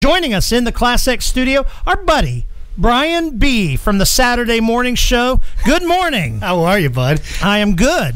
Joining us in the Class X studio, our buddy, Brian B. from the Saturday Morning Show. Good morning. How are you, bud? I am good.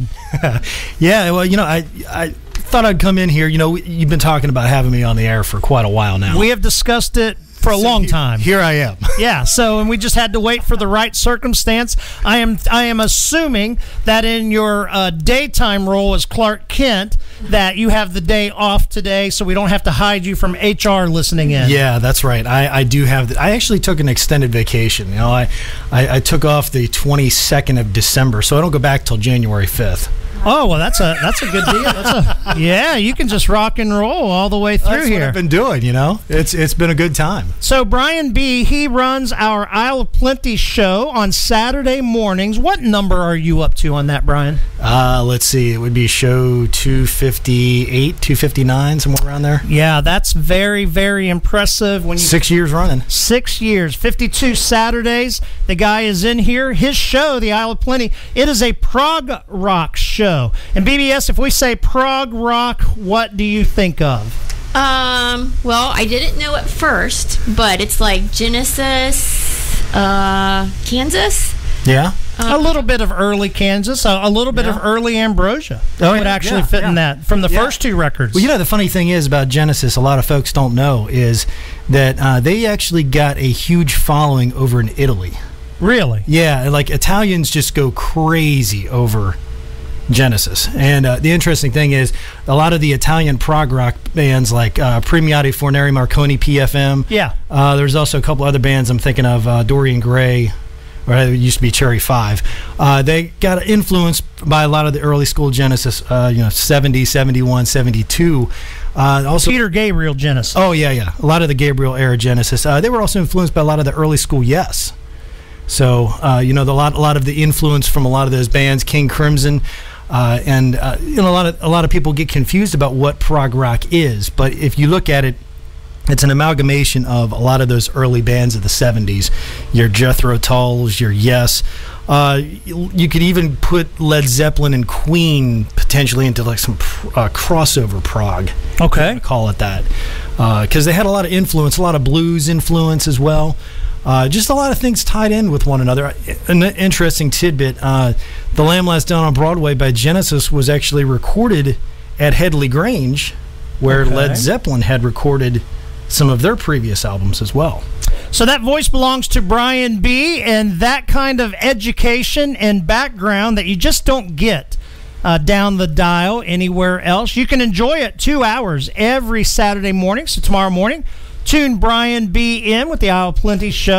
Yeah, well, I thought I'd come in here. You've been talking about having me on the air for quite a while now. We have discussed it for a long time. Here I am. Yeah, and we just had to wait for the right circumstance. I am assuming that in your daytime role as Clark Kent, that you have the day off today, so we don't have to hide you from HR listening in. Yeah, that's right. I do have. I actually took an extended vacation. I took off the 22nd of December, so I don't go back till January 5th. Oh, well, that's a good deal. Yeah, you can just rock and roll all the way through That's here. what I've been doing, It's been a good time. So Brian B., he runs our Isle of Plenty show on Saturday mornings. What number are you up to on that, Brian? Let's see. It would be show 258, 259, somewhere around there. Yeah, that's very, very impressive. 6 years running. 6 years, 52 Saturdays. The guy is in here. His show, the Isle of Plenty, it is a prog rock show. And BBS, if we say prog rock, what do you think of? Well, I didn't know at first, but it's like Genesis, Kansas. Yeah. A little bit of early Kansas, a little bit of early Ambrosia would actually fit in that from the first two records. Well, the funny thing is about Genesis, a lot of folks don't know, is that they actually got a huge following over in Italy. Really? Yeah, like Italians just go crazy over Genesis. And the interesting thing is a lot of the Italian prog rock bands like Premiati Forneri Marconi PFM. Yeah. There's also a couple other bands I'm thinking of, Dorian Gray, or it used to be Cherry 5. They got influenced by a lot of the early school Genesis, 70, 71, 72. Also Peter Gabriel Genesis. Oh, yeah. A lot of the Gabriel era Genesis. They were also influenced by a lot of the early school Yes. So, a lot of the influence from a lot of those bands, King Crimson, and a lot of people get confused about what prog rock is. But if you look at it, it's an amalgamation of a lot of those early bands of the 70s, your Jethro Tulls, your Yes. You could even put Led Zeppelin and Queen potentially into like some crossover prog. Okay. Call it that. Because they had a lot of influence, a lot of blues influence as well. Just a lot of things tied in with one another. An interesting tidbit, The Lamb Lies Down on Broadway by Genesis was actually recorded at Headley Grange, where Led Zeppelin had recorded some of their previous albums as well. So that voice belongs to Brian B., and that kind of education and background that you just don't get down the dial anywhere else. You can enjoy it 2 hours every Saturday morning. So tomorrow morning, tune Brian B. in with the Isle of Plenty show.